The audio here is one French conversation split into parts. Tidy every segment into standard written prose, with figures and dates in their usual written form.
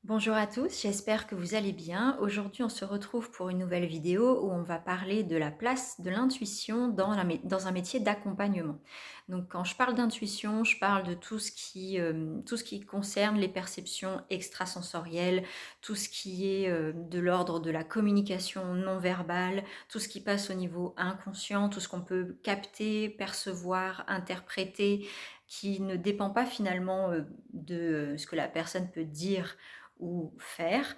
Bonjour à tous, j'espère que vous allez bien. Aujourd'hui, on se retrouve pour une nouvelle vidéo où on va parler de la place de l'intuition dans un métier d'accompagnement. Donc, quand je parle d'intuition, je parle de tout ce qui concerne les perceptions extrasensorielles, tout ce qui est de l'ordre de la communication non verbale, tout ce qui passe au niveau inconscient, tout ce qu'on peut capter, percevoir, interpréter, qui ne dépend pas finalement de ce que la personne peut dire ou faire,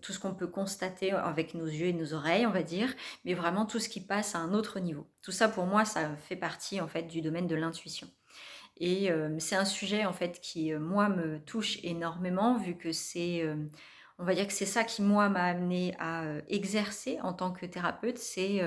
tout ce qu'on peut constater avec nos yeux et nos oreilles, on va dire, mais vraiment tout ce qui passe à un autre niveau. Tout ça pour moi, ça fait partie en fait du domaine de l'intuition. Et c'est un sujet en fait qui moi me touche énormément vu que on va dire que c'est ça qui moi m'a amené à exercer en tant que thérapeute. C'est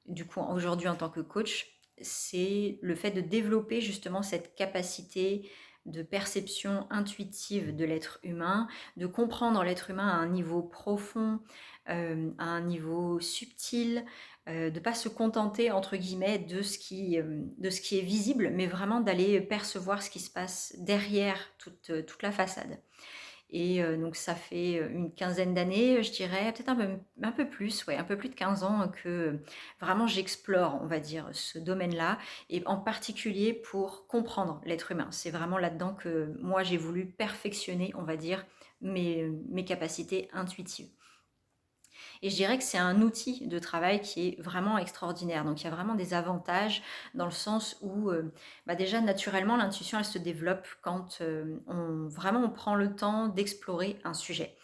du coup aujourd'hui en tant que coach, c'est le fait de développer justement cette capacité de perception intuitive de l'être humain, de comprendre l'être humain à un niveau profond, à un niveau subtil, de ne pas se contenter entre guillemets de ce qui est visible, mais vraiment d'aller percevoir ce qui se passe derrière toute la façade. Et donc ça fait une quinzaine d'années, je dirais, peut-être un peu plus, ouais, un peu plus de 15 ans que vraiment j'explore, on va dire, ce domaine-là, et en particulier pour comprendre l'être humain. C'est vraiment là-dedans que moi j'ai voulu perfectionner, on va dire, mes capacités intuitives. Et je dirais que c'est un outil de travail qui est vraiment extraordinaire. Donc il y a vraiment des avantages dans le sens où déjà naturellement l'intuition elle se développe quand vraiment on prend le temps d'explorer un sujet.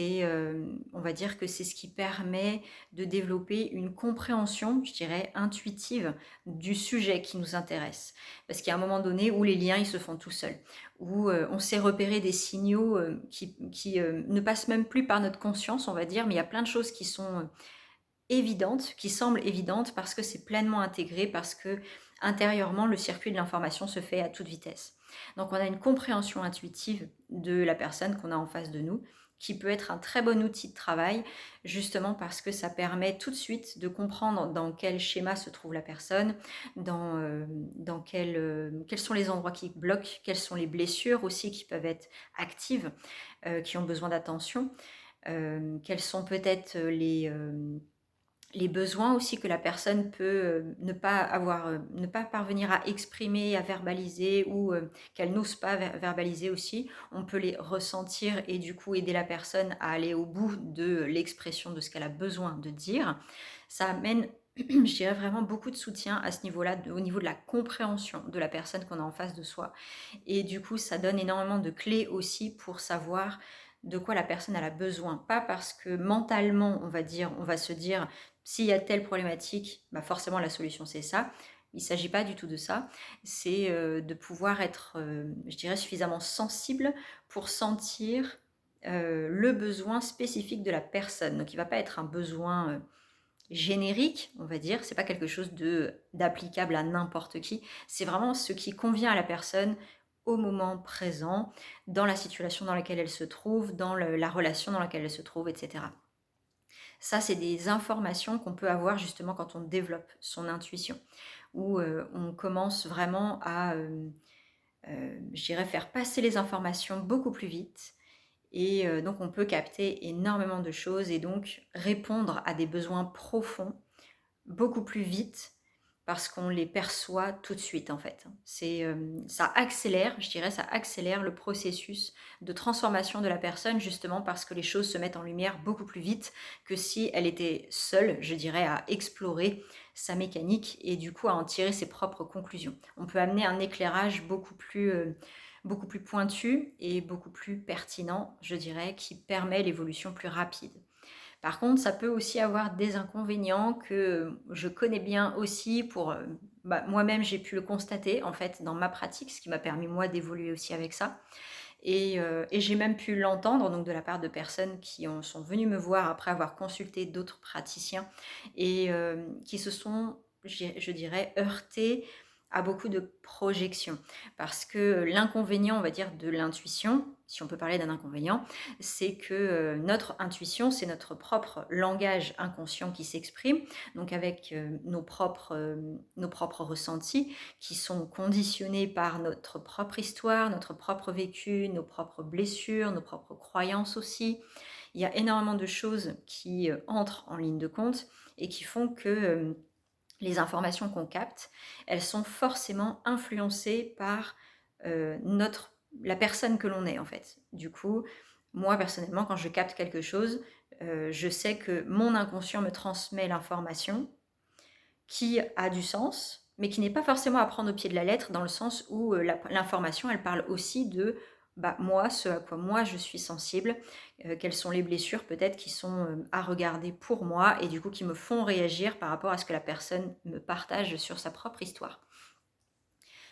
On va dire que c'est ce qui permet de développer une compréhension, je dirais, intuitive du sujet qui nous intéresse. Parce qu'il y a un moment donné où les liens ils se font tout seuls, où on sait repérer des signaux qui ne passent même plus par notre conscience, on va dire, mais il y a plein de choses qui sont évidentes, qui semblent évidentes parce que c'est pleinement intégré, parce que intérieurement, le circuit de l'information se fait à toute vitesse. Donc on a une compréhension intuitive de la personne qu'on a en face de nous, qui peut être un très bon outil de travail, justement parce que ça permet tout de suite de comprendre dans quel schéma se trouve la personne, quels sont les endroits qui bloquent, quelles sont les blessures aussi qui peuvent être actives, qui ont besoin d'attention, quels sont peut-être les besoins aussi que la personne peut ne pas parvenir à exprimer, à verbaliser ou qu'elle n'ose pas verbaliser aussi. On peut les ressentir et du coup aider la personne à aller au bout de l'expression de ce qu'elle a besoin de dire. Ça amène, je dirais vraiment beaucoup de soutien à ce niveau-là, au niveau de la compréhension de la personne qu'on a en face de soi. Et du coup, ça donne énormément de clés aussi pour savoir de quoi la personne elle a besoin. Pas parce que mentalement, on va se dire, s'il y a telle problématique, bah forcément la solution c'est ça. Il ne s'agit pas du tout de ça. C'est de pouvoir être, je dirais, suffisamment sensible pour sentir le besoin spécifique de la personne. Donc il ne va pas être un besoin générique, on va dire. C'est pas quelque chose d'applicable à n'importe qui. C'est vraiment ce qui convient à la personne au moment présent, dans la situation dans laquelle elle se trouve, la relation dans laquelle elle se trouve, etc. Ça, c'est des informations qu'on peut avoir justement quand on développe son intuition, où on commence vraiment à, je dirais, faire passer les informations beaucoup plus vite. Et donc, on peut capter énormément de choses et donc répondre à des besoins profonds beaucoup plus vite parce qu'on les perçoit tout de suite en fait. Ça accélère, je dirais, ça accélère le processus de transformation de la personne justement parce que les choses se mettent en lumière beaucoup plus vite que si elle était seule, je dirais, à explorer sa mécanique et du coup à en tirer ses propres conclusions. On peut amener un éclairage beaucoup plus pointu et beaucoup plus pertinent, je dirais, qui permet l'évolution plus rapide. Par contre, ça peut aussi avoir des inconvénients que je connais bien aussi moi-même j'ai pu le constater en fait dans ma pratique, ce qui m'a permis moi d'évoluer aussi avec ça. Et j'ai même pu l'entendre donc de la part de personnes sont venues me voir après avoir consulté d'autres praticiens et qui se sont, je dirais, heurtés à beaucoup de projections. Parce que l'inconvénient, on va dire, de l'intuition, si on peut parler d'un inconvénient, c'est que notre intuition, c'est notre propre langage inconscient qui s'exprime, donc avec nos propres ressentis qui sont conditionnés par notre propre histoire, notre propre vécu, nos propres blessures, nos propres croyances aussi. Il y a énormément de choses qui entrent en ligne de compte et qui font que les informations qu'on capte, elles sont forcément influencées par la personne que l'on est en fait. Du coup, moi personnellement, quand je capte quelque chose, je sais que mon inconscient me transmet l'information qui a du sens, mais qui n'est pas forcément à prendre au pied de la lettre, dans le sens où l'information, elle parle aussi de moi, ce à quoi moi je suis sensible, quelles sont les blessures peut-être qui sont à regarder pour moi et du coup qui me font réagir par rapport à ce que la personne me partage sur sa propre histoire.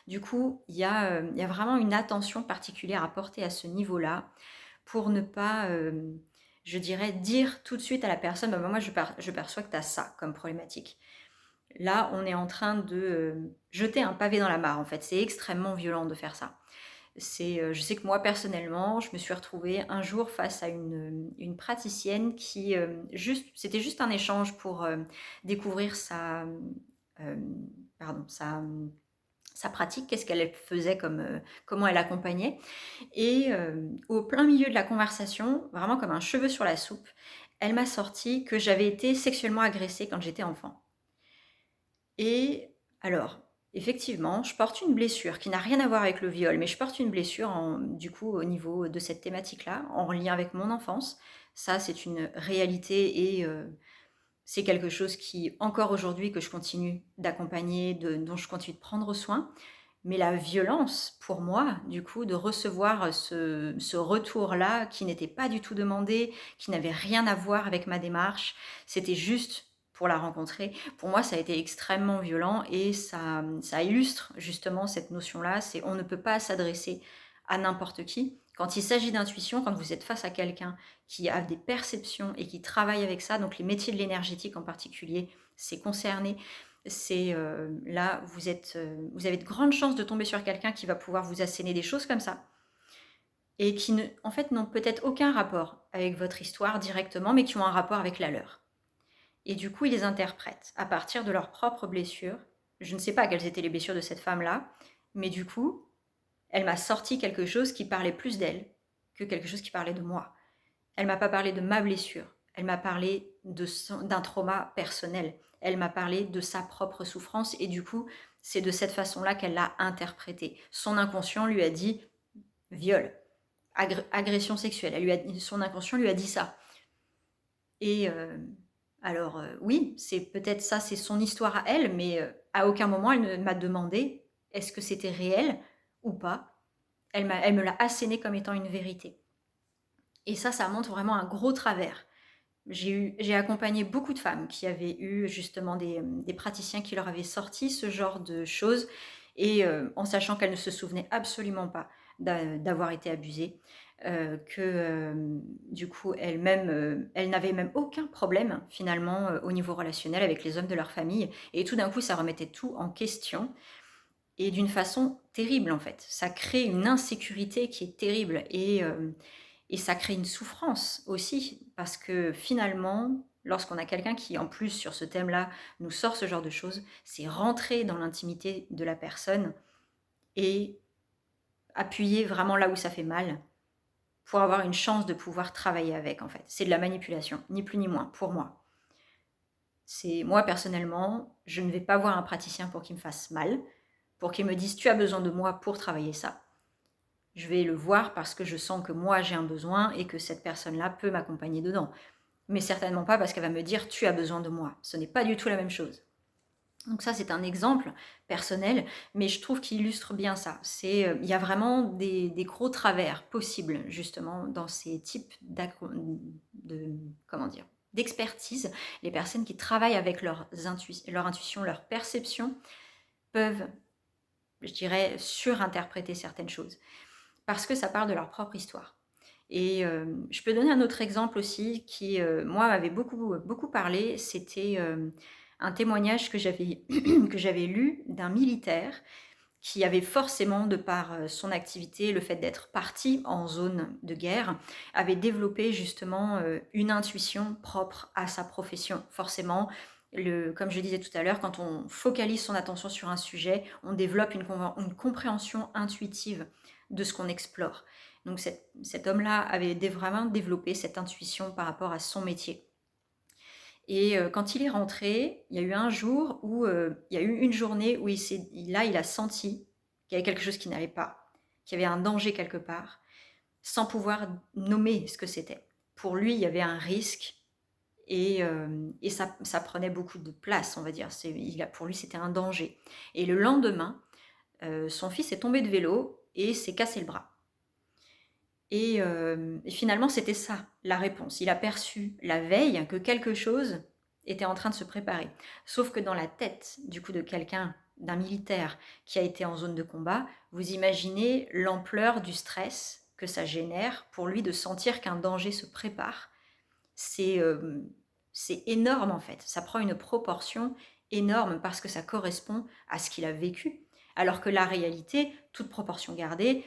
Du coup, il y a vraiment une attention particulière à porter à ce niveau-là pour ne pas, je dirais, dire tout de suite à la personne, moi je perçois que tu as ça comme problématique. Là, on est en train de jeter un pavé dans la mare, en fait. C'est extrêmement violent de faire ça. Je sais que moi, personnellement, je me suis retrouvée un jour face à une praticienne qui, c'était juste un échange pour découvrir euh, sa pratique, qu'est-ce qu'elle faisait, comment elle accompagnait. Et au plein milieu de la conversation, vraiment comme un cheveu sur la soupe, elle m'a sorti que j'avais été sexuellement agressée quand j'étais enfant. Et alors, effectivement, je porte une blessure qui n'a rien à voir avec le viol, mais je porte une blessure du coup au niveau de cette thématique-là, en lien avec mon enfance. Ça, c'est une réalité et c'est quelque chose qui, encore aujourd'hui, que je continue d'accompagner, dont je continue de prendre soin. Mais la violence, pour moi, du coup, de recevoir ce retour-là qui n'était pas du tout demandé, qui n'avait rien à voir avec ma démarche, c'était juste pour la rencontrer. Pour moi, ça a été extrêmement violent et ça illustre justement cette notion-là, c'est on ne peut pas s'adresser à n'importe qui. Quand il s'agit d'intuition, quand vous êtes face à quelqu'un qui a des perceptions et qui travaille avec ça, donc les métiers de l'énergétique en particulier, c'est concerné. C'est là, vous avez de grandes chances de tomber sur quelqu'un qui va pouvoir vous asséner des choses comme ça et qui, en fait, n'ont peut-être aucun rapport avec votre histoire directement, mais qui ont un rapport avec la leur. Et du coup, ils les interprètent à partir de leurs propres blessures. Je ne sais pas quelles étaient les blessures de cette femme-là, mais du coup, elle m'a sorti quelque chose qui parlait plus d'elle que quelque chose qui parlait de moi. Elle m'a pas parlé de ma blessure. Elle m'a parlé d'un trauma personnel. Elle m'a parlé de sa propre souffrance et du coup, c'est de cette façon-là qu'elle l'a interprété. Son inconscient lui a dit viol, agression sexuelle. Son inconscient lui a dit ça. Et oui, c'est peut-être ça, c'est son histoire à elle, mais à aucun moment elle ne m'a demandé est-ce que c'était réel ou pas. Elle me l'a asséné comme étant une vérité. Et ça montre vraiment un gros travers. J'ai accompagné beaucoup de femmes qui avaient eu justement des praticiens qui leur avaient sorti ce genre de choses et en sachant qu'elles ne se souvenaient absolument pas d'avoir été abusées, que du coup elles n'avaient même aucun problème finalement au niveau relationnel avec les hommes de leur famille et tout d'un coup ça remettait tout en question et d'une façon terrible en fait. Ça crée une insécurité qui est terrible et ça crée une souffrance aussi, parce que finalement, lorsqu'on a quelqu'un qui, en plus, sur ce thème-là, nous sort ce genre de choses, c'est rentrer dans l'intimité de la personne et appuyer vraiment là où ça fait mal pour avoir une chance de pouvoir travailler avec, en fait. C'est de la manipulation, ni plus ni moins, pour moi. Moi, personnellement, je ne vais pas voir un praticien pour qu'il me fasse mal, pour qu'il me dise « tu as besoin de moi pour travailler ça ». Je vais le voir parce que je sens que moi j'ai un besoin et que cette personne-là peut m'accompagner dedans. Mais certainement pas parce qu'elle va me dire tu as besoin de moi. Ce n'est pas du tout la même chose. Donc ça c'est un exemple personnel, mais je trouve qu'il illustre bien ça. Il y a vraiment des gros travers possibles justement dans ces types d'expertise. Les personnes qui travaillent avec leur intuition, leur perception peuvent, je dirais, surinterpréter certaines choses parce que ça parle de leur propre histoire. Et je peux donner un autre exemple aussi qui, moi, m'avait beaucoup parlé. C'était un témoignage que j'avais lu d'un militaire qui avait forcément, de par son activité, le fait d'être parti en zone de guerre, avait développé justement une intuition propre à sa profession. Forcément, comme je disais tout à l'heure, quand on focalise son attention sur un sujet, on développe une compréhension intuitive de ce qu'on explore. Donc cet homme-là avait vraiment développé cette intuition par rapport à son métier. Et quand il est rentré, il y a eu un jour où il y a eu une journée où il a senti qu'il y avait quelque chose qui n'allait pas, qu'il y avait un danger quelque part, sans pouvoir nommer ce que c'était. Pour lui, il y avait un risque et ça prenait beaucoup de place, on va dire. Pour lui, c'était un danger. Et le lendemain, son fils est tombé de vélo et s'est cassé le bras. Et finalement, c'était ça, la réponse. Il a perçu la veille que quelque chose était en train de se préparer. Sauf que dans la tête, du coup, de quelqu'un, d'un militaire qui a été en zone de combat, vous imaginez l'ampleur du stress que ça génère pour lui de sentir qu'un danger se prépare. C'est énorme en fait. Ça prend une proportion énorme parce que ça correspond à ce qu'il a vécu. Alors que la réalité, toute proportion gardée,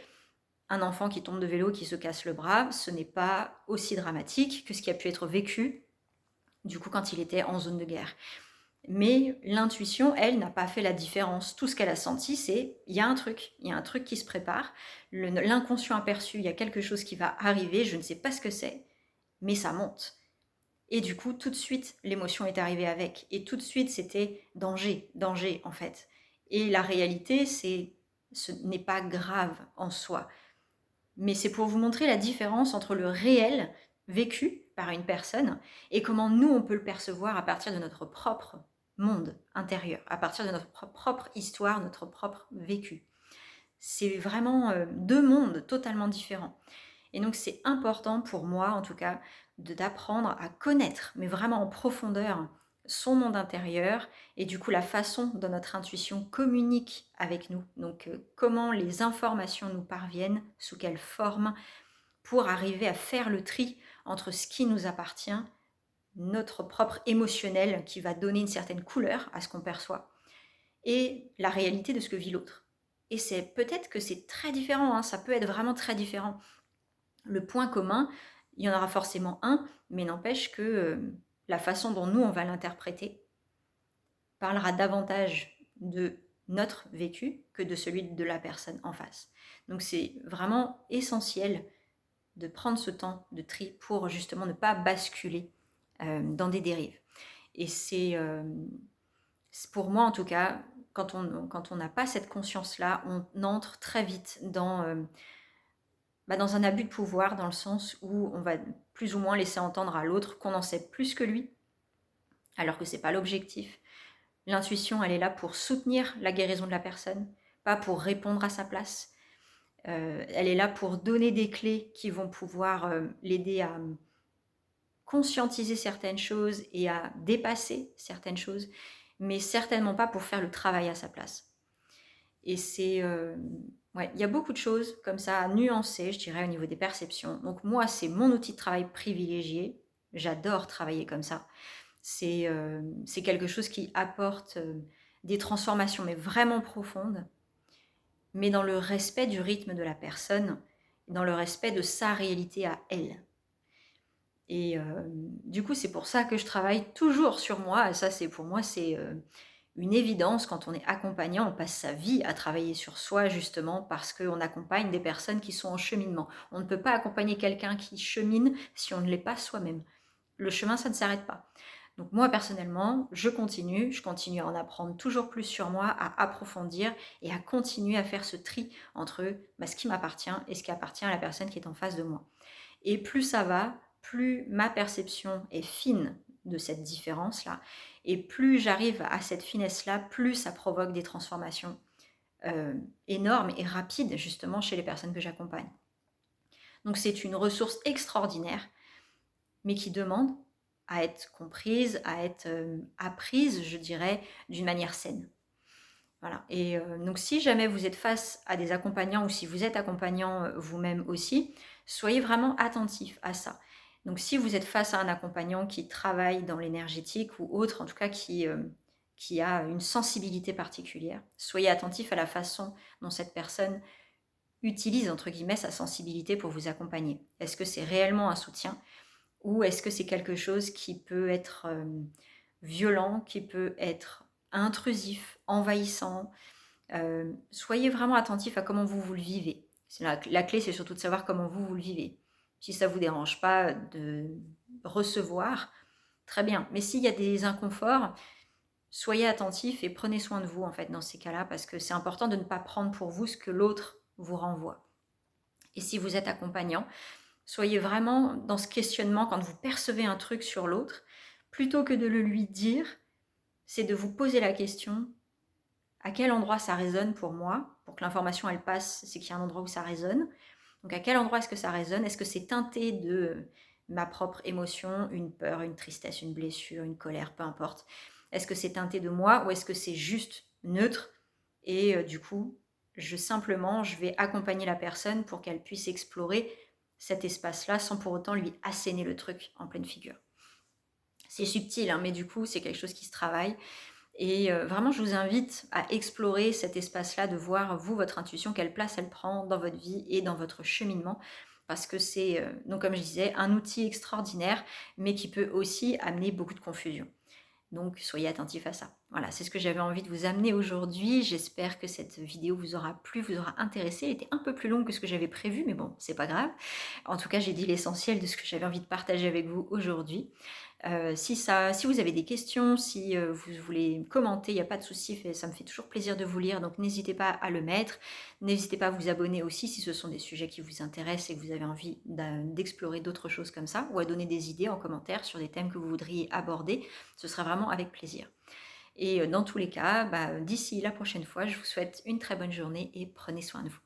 un enfant qui tombe de vélo, qui se casse le bras, ce n'est pas aussi dramatique que ce qui a pu être vécu, du coup, quand il était en zone de guerre. Mais l'intuition, elle, n'a pas fait la différence. Tout ce qu'elle a senti, c'est il y a un truc qui se prépare. L'inconscient aperçu, il y a quelque chose qui va arriver, je ne sais pas ce que c'est, mais ça monte. Et du coup, tout de suite, l'émotion est arrivée avec. Et tout de suite, c'était danger, danger en fait. Et la réalité, ce n'est pas grave en soi. Mais c'est pour vous montrer la différence entre le réel vécu par une personne et comment nous, on peut le percevoir à partir de notre propre monde intérieur, à partir de notre propre histoire, notre propre vécu. C'est vraiment deux mondes totalement différents. Et donc c'est important pour moi, en tout cas, d'apprendre à connaître, mais vraiment en profondeur, son monde intérieur et du coup la façon dont notre intuition communique avec nous. Donc comment les informations nous parviennent, sous quelle forme, pour arriver à faire le tri entre ce qui nous appartient, notre propre émotionnel qui va donner une certaine couleur à ce qu'on perçoit, et la réalité de ce que vit l'autre. Et c'est peut-être que c'est très différent, hein, ça peut être vraiment très différent. Le point commun, il y en aura forcément un, mais n'empêche que la façon dont nous, on va l'interpréter parlera davantage de notre vécu que de celui de la personne en face. Donc c'est vraiment essentiel de prendre ce temps de tri pour justement ne pas basculer dans des dérives. Et c'est pour moi en tout cas, quand on n'a pas cette conscience-là, on entre très vite dans un abus de pouvoir, dans le sens où on va plus ou moins laisser entendre à l'autre qu'on en sait plus que lui, alors que ce n'est pas l'objectif. L'intuition, elle est là pour soutenir la guérison de la personne, pas pour répondre à sa place. Elle est là pour donner des clés qui vont pouvoir l'aider à conscientiser certaines choses et à dépasser certaines choses, mais certainement pas pour faire le travail à sa place. Et c'est... il y a beaucoup de choses comme ça à nuancer, je dirais, au niveau des perceptions. Donc moi, c'est mon outil de travail privilégié. J'adore travailler comme ça. C'est quelque chose qui apporte des transformations, mais vraiment profondes, mais dans le respect du rythme de la personne, dans le respect de sa réalité à elle. Et du coup, c'est pour ça que je travaille toujours sur moi. Et ça, pour moi, c'est une évidence. Quand on est accompagnant, on passe sa vie à travailler sur soi, justement, parce qu'on accompagne des personnes qui sont en cheminement. On ne peut pas accompagner quelqu'un qui chemine si on ne l'est pas soi-même. Le chemin, ça ne s'arrête pas. Donc moi, personnellement, je continue à en apprendre toujours plus sur moi, à approfondir et à continuer à faire ce tri entre ce qui m'appartient et ce qui appartient à la personne qui est en face de moi. Et plus ça va, plus ma perception est fine de cette différence-là, et plus j'arrive à cette finesse-là, plus ça provoque des transformations énormes et rapides, justement, chez les personnes que j'accompagne. Donc c'est une ressource extraordinaire, mais qui demande à être comprise, à être apprise, je dirais, d'une manière saine. Voilà. Et donc si jamais vous êtes face à des accompagnants, ou si vous êtes accompagnant vous-même aussi, soyez vraiment attentif à ça. Donc si vous êtes face à un accompagnant qui travaille dans l'énergétique ou autre, en tout cas qui qui a une sensibilité particulière. Soyez attentif à la façon dont cette personne utilise, entre guillemets, sa sensibilité pour vous accompagner. Est-ce que c'est réellement un soutien ou est-ce que c'est quelque chose qui peut être violent, qui peut être intrusif, envahissant? Soyez vraiment attentif à comment vous le vivez. La clé, c'est surtout de savoir comment vous le vivez. Si ça ne vous dérange pas de recevoir, très bien. Mais s'il y a des inconforts, soyez attentif et prenez soin de vous en fait dans ces cas-là, parce que c'est important de ne pas prendre pour vous ce que l'autre vous renvoie. Et si vous êtes accompagnant, soyez vraiment dans ce questionnement quand vous percevez un truc sur l'autre, plutôt que de le lui dire, c'est de vous poser la question: à quel endroit ça résonne pour moi? Pour que l'information elle passe, c'est qu'il y a un endroit où ça résonne. Donc à quel endroit est-ce que ça résonne? Est-ce que c'est teinté de ma propre émotion, une peur, une tristesse, une blessure, une colère, peu importe? Est-ce que c'est teinté de moi ou est-ce que c'est juste neutre? Et du coup, je vais accompagner la personne pour qu'elle puisse explorer cet espace-là sans pour autant lui asséner le truc en pleine figure. C'est subtil, hein, mais du coup, c'est quelque chose qui se travaille. Et vraiment, je vous invite à explorer cet espace-là, de voir, vous, votre intuition, quelle place elle prend dans votre vie et dans votre cheminement. Parce que c'est, donc comme je disais, un outil extraordinaire, mais qui peut aussi amener beaucoup de confusion. Donc, soyez attentifs à ça. Voilà, c'est ce que j'avais envie de vous amener aujourd'hui. J'espère que cette vidéo vous aura plu, vous aura intéressé. Elle était un peu plus longue que ce que j'avais prévu, mais bon, c'est pas grave. En tout cas, j'ai dit l'essentiel de ce que j'avais envie de partager avec vous aujourd'hui. Si vous avez des questions, si vous voulez commenter, il n'y a pas de souci, ça me fait toujours plaisir de vous lire, donc n'hésitez pas à le mettre. N'hésitez pas à vous abonner aussi si ce sont des sujets qui vous intéressent et que vous avez envie d'explorer d'autres choses comme ça, ou à donner des idées en commentaire sur des thèmes que vous voudriez aborder. Ce sera vraiment avec plaisir. Et dans tous les cas, d'ici la prochaine fois, je vous souhaite une très bonne journée et prenez soin de vous.